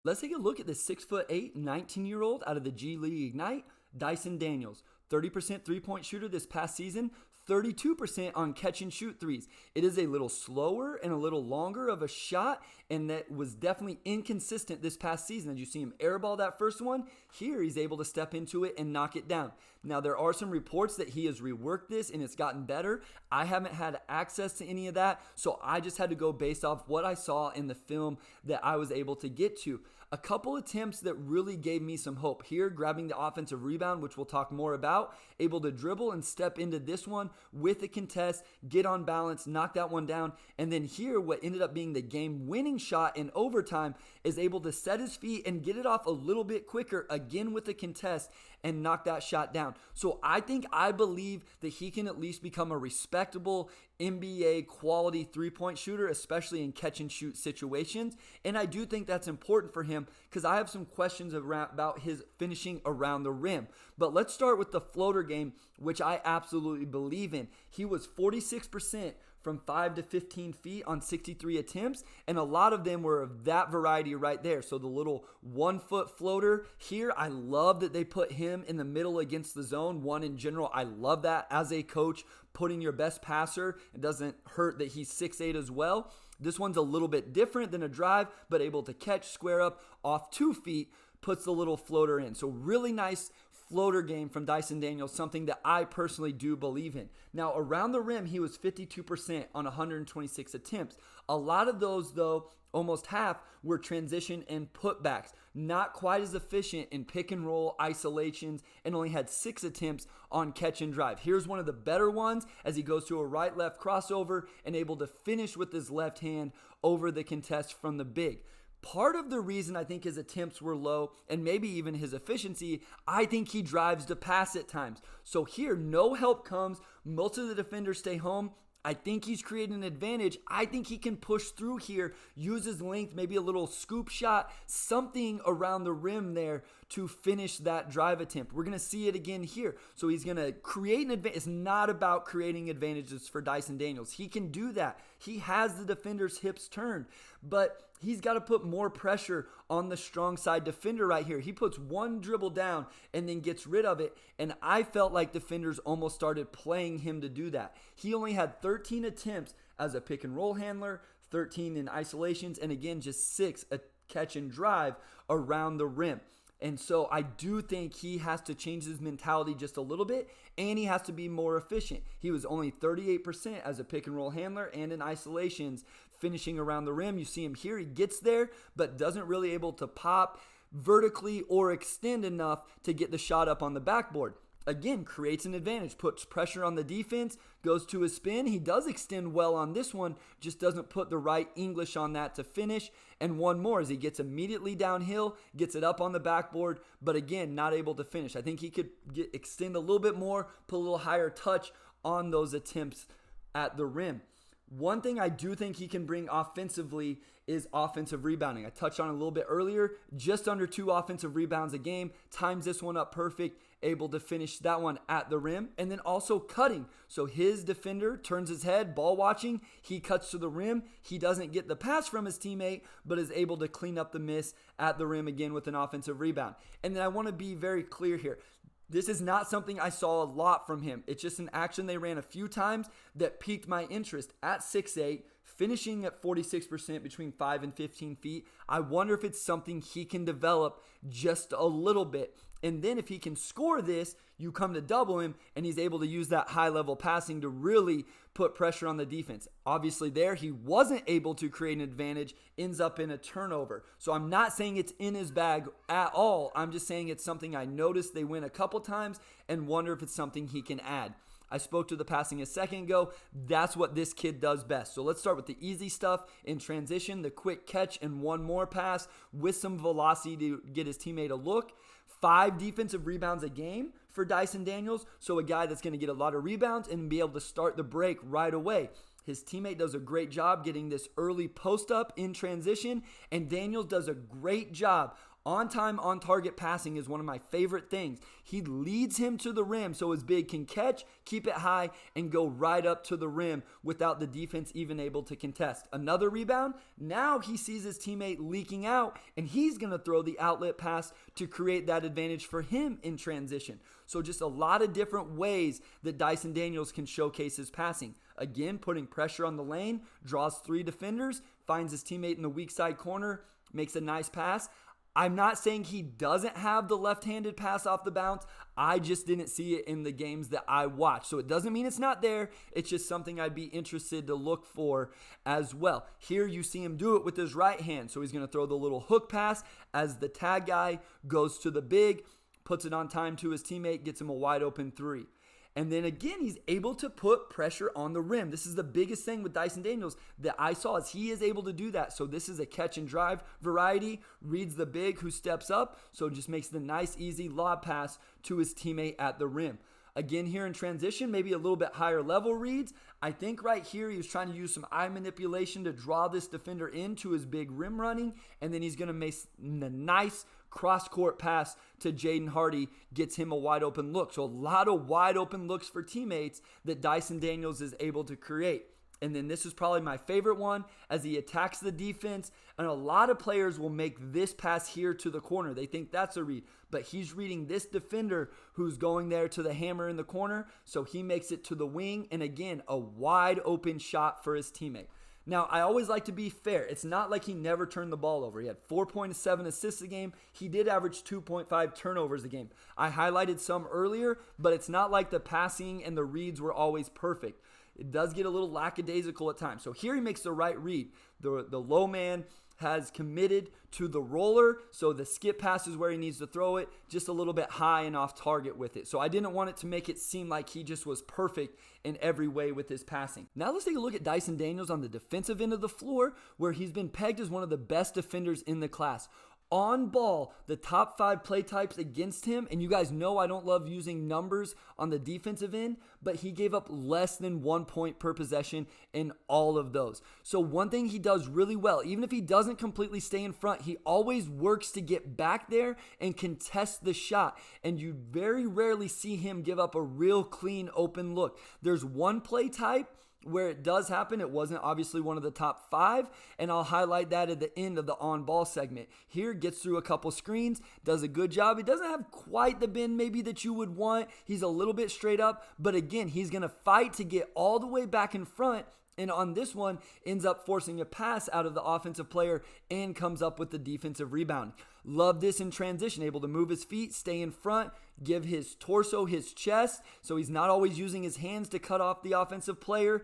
Let's take a look at this 6'8", 19-year-old out of the G League Ignite, Dyson Daniels. 30% three-point shooter this past season, 32% on catch and shoot threes. It is a little slower and a little longer of a shot, and that was definitely inconsistent this past season. As you see him airball that first one, here he's able to step into it and knock it down. Now, there are some reports that he has reworked this and it's gotten better. I haven't had access to any of that, so I just had to go based off what I saw in the film that I was able to get to. A couple attempts that really gave me some hope. Here, grabbing the offensive rebound, which we'll talk more about, able to dribble and step into this one with a contest, get on balance, knock that one down, and then here, what ended up being the game-winning shot in overtime, is able to set his feet and get it off a little bit quicker, again with a contest, and knock that shot down. So I believe that he can at least become a respectable NBA quality three-point shooter, especially in catch and shoot situations. And I do think that's important for him because I have some questions about his finishing around the rim. But let's start with the floater game, which I absolutely believe in. He was 46% from 5 to 15 feet on 63 attempts, and a lot of them were of that variety right there. So the little 1 foot floater here, I love that they put him in the middle against the zone. One in general, I love that as a coach, putting your best passer. It doesn't hurt that he's 6'8" as well. This one's a little bit different than a drive, but able to catch, square up off 2 feet, puts the little floater in. So really nice floater game from Dyson Daniels, something that I personally do believe in. Now, around the rim, he was 52% on 126 attempts. A lot of those, though, almost half, were transition and putbacks. Not quite as efficient in pick and roll isolations, and only had 6 attempts on catch and drive. Here's one of the better ones as he goes to a right-left crossover and able to finish with his left hand over the contest from the big. Part of the reason I think his attempts were low, and maybe even his efficiency, I think he drives to pass at times. So here, no help comes. Most of the defenders stay home. I think he's creating an advantage. I think he can push through here, use his length, maybe a little scoop shot, something around the rim there to finish that drive attempt. We're going to see it again here. So he's going to create an advantage. It's not about creating advantages for Dyson Daniels. He can do that. He has the defender's hips turned, but he's got to put more pressure on the strong side defender right here. He puts one dribble down and then gets rid of it, and I felt like defenders almost started playing him to do that. He only had 13 attempts as a pick and roll handler, 13 in isolations, and again, just 6 a catch and drive around the rim. And so I do think he has to change his mentality just a little bit, and he has to be more efficient. He was only 38% as a pick and roll handler and in isolations, finishing around the rim. You see him here, he gets there, but doesn't really able to pop vertically or extend enough to get the shot up on the backboard. Again, creates an advantage, puts pressure on the defense, goes to his spin. He does extend well on this one, just doesn't put the right English on that to finish. And one more as he gets immediately downhill, gets it up on the backboard, but again, not able to finish. I think he could extend a little bit more, put a little higher touch on those attempts at the rim. One thing I do think he can bring offensively is offensive rebounding. I touched on it a little bit earlier, just under 2 offensive rebounds a game, times this one up perfect, able to finish that one at the rim, and then also cutting. So his defender turns his head, ball watching, he cuts to the rim, he doesn't get the pass from his teammate, but is able to clean up the miss at the rim again with an offensive rebound. And then I want to be very clear here. This is not something I saw a lot from him. It's just an action they ran a few times that piqued my interest at 6'8", finishing at 46% between 5 and 15 feet. I wonder if it's something he can develop just a little bit. And then if he can score this, you come to double him, and he's able to use that high-level passing to really put pressure on the defense. Obviously there, he wasn't able to create an advantage, ends up in a turnover. So I'm not saying it's in his bag at all. I'm just saying it's something I noticed they win a couple times and wonder if it's something he can add. I spoke to the passing a second ago. That's what this kid does best. So let's start with the easy stuff in transition, the quick catch and one more pass with some velocity to get his teammate a look. 5 defensive rebounds a game for Dyson Daniels. So a guy that's going to get a lot of rebounds and be able to start the break right away. His teammate does a great job getting this early post up in transition, and Daniels does a great job On time, on target passing is one of my favorite things. He leads him to the rim so his big can catch, keep it high, and go right up to the rim without the defense even able to contest. Another rebound. Now he sees his teammate leaking out, and he's going to throw the outlet pass to create that advantage for him in transition. So just a lot of different ways that Dyson Daniels can showcase his passing. Again, putting pressure on the lane, draws 3 defenders, finds his teammate in the weak side corner, makes a nice pass. I'm not saying he doesn't have the left-handed pass off the bounce. I just didn't see it in the games that I watched. So it doesn't mean it's not there. It's just something I'd be interested to look for as well. Here you see him do it with his right hand. So he's going to throw the little hook pass as the tag guy goes to the big, puts it on time to his teammate, gets him a wide open 3. And then again, he's able to put pressure on the rim. This is the biggest thing with Dyson Daniels that I saw, is he is able to do that. So this is a catch and drive variety, reads the big who steps up, so just makes the nice, easy lob pass to his teammate at the rim. Again, here in transition, maybe a little bit higher level reads. I think right here he was trying to use some eye manipulation to draw this defender into his big rim running, and then he's going to make the nice cross-court pass to Jaden Hardy, gets him a wide open look. So a lot of wide open looks for teammates that Dyson Daniels is able to create. And then this is probably my favorite one as he attacks the defense. And a lot of players will make this pass here to the corner. They think that's a read. But he's reading this defender who's going there to the hammer in the corner. So he makes it to the wing. And again, a wide open shot for his teammate. Now, I always like to be fair. It's not like he never turned the ball over. He had 4.7 assists a game. He did average 2.5 turnovers a game. I highlighted some earlier, but it's not like the passing and the reads were always perfect. It does get a little lackadaisical at times. So here he makes the right read. The low man has committed to the roller, so the skip pass is where he needs to throw it, just a little bit high and off target with it. So I didn't want it to make it seem like he just was perfect in every way with his passing. Now let's take a look at Dyson Daniels on the defensive end of the floor, where he's been pegged as one of the best defenders in the class. On ball, the top 5 play types against him, and you guys know I don't love using numbers on the defensive end, but he gave up less than 1 point per possession in all of those. So one thing he does really well, even if he doesn't completely stay in front, he always works to get back there and contest the shot, and you very rarely see him give up a real clean open look. There's one play type where it does happen. It wasn't obviously one of the top 5, and I'll highlight that at the end of the on-ball segment. Here, gets through a couple screens, does a good job. He doesn't have quite the bend maybe that you would want. He's a little bit straight up, but again, he's going to fight to get all the way back in front, and on this one, ends up forcing a pass out of the offensive player and comes up with the defensive rebound. Love this in transition, able to move his feet, stay in front, give his torso his chest, so he's not always using his hands to cut off the offensive player.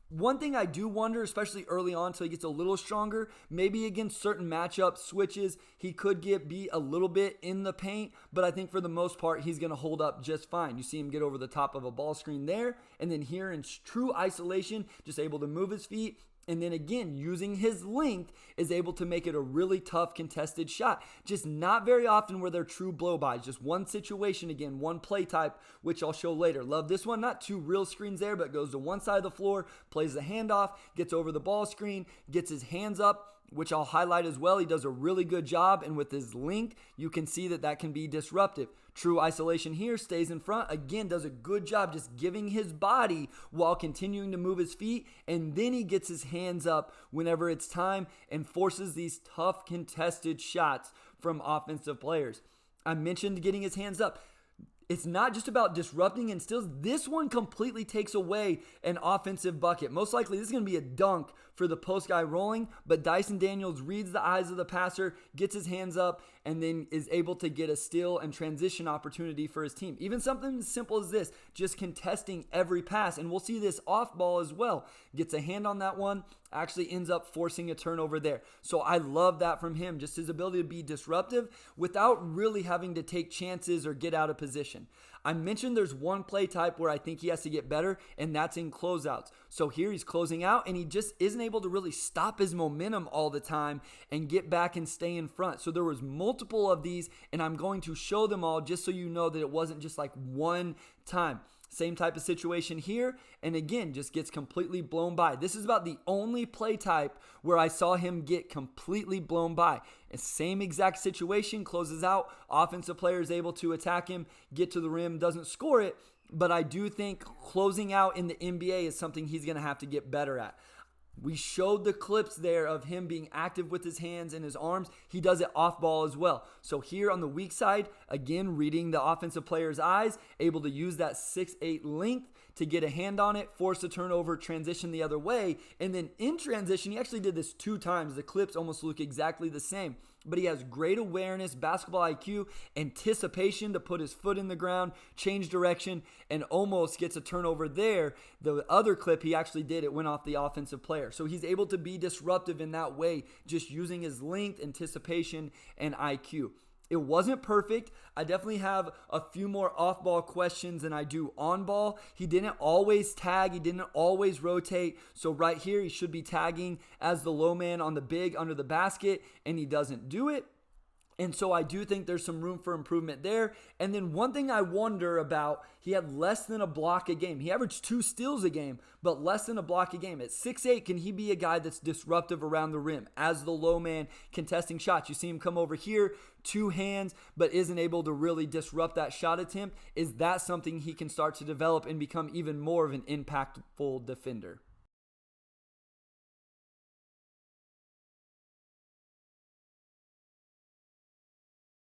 One thing I do wonder, especially early on until he gets a little stronger, maybe against certain matchup switches, he could be a little bit in the paint, but I think for the most part, he's going to hold up just fine. You see him get over the top of a ball screen there, and then here in true isolation, just able to move his feet, and then again, using his length, is able to make it a really tough contested shot. Just not very often where they're true blow-bys. Just one situation, again, one play type, which I'll show later. Love this one. Not 2 real screens there, but goes to one side of the floor, plays the handoff, gets over the ball screen, gets his hands up, which I'll highlight as well. He does a really good job, and with his length, you can see that can be disruptive. True isolation here, stays in front, again, does a good job just giving his body while continuing to move his feet, and then he gets his hands up whenever it's time and forces these tough contested shots from offensive players. I mentioned getting his hands up. It's not just about disrupting and steals. This one completely takes away an offensive bucket. Most likely this is going to be a dunk for the post guy rolling, but Dyson Daniels reads the eyes of the passer, gets his hands up, and then is able to get a steal and transition opportunity for his team. Even something as simple as this, just contesting every pass, and we'll see this off ball as well. Gets a hand on that one, actually ends up forcing a turnover there. So I love that from him, just his ability to be disruptive without really having to take chances or get out of position. I mentioned there's one play type where I think he has to get better, and that's in closeouts. So here he's closing out, and he just isn't able to really stop his momentum all the time and get back and stay in front. So there was multiple of these, and I'm going to show them all just so you know that it wasn't just like one time. Same type of situation here, and again, just gets completely blown by. This is about the only play type where I saw him get completely blown by. And same exact situation, closes out, offensive player is able to attack him, get to the rim, doesn't score it, but I do think closing out in the NBA is something he's going to have to get better at. We showed the clips there of him being active with his hands and his arms. He does it off ball as well. So here on the weak side, again, reading the offensive player's eyes, able to use that 6'8" length to get a hand on it, force a turnover, transition the other way. And then in transition, he actually did this 2 times. The clips almost look exactly the same. But he has great awareness, basketball IQ, anticipation to put his foot in the ground, change direction, and almost gets a turnover there. The other clip he actually did, it went off the offensive player. So he's able to be disruptive in that way, just using his length, anticipation, and IQ. It wasn't perfect. I definitely have a few more off-ball questions than I do on-ball. He didn't always tag. He didn't always rotate. So right here, he should be tagging as the low man on the big under the basket, and he doesn't do it. And so I do think there's some room for improvement there. And then one thing I wonder about, he had less than a block a game. He averaged 2 steals a game, but less than a block a game. At 6'8", can he be a guy that's disruptive around the rim as the low man contesting shots? You see him come over here, 2 hands, but isn't able to really disrupt that shot attempt. Is that something he can start to develop and become even more of an impactful defender?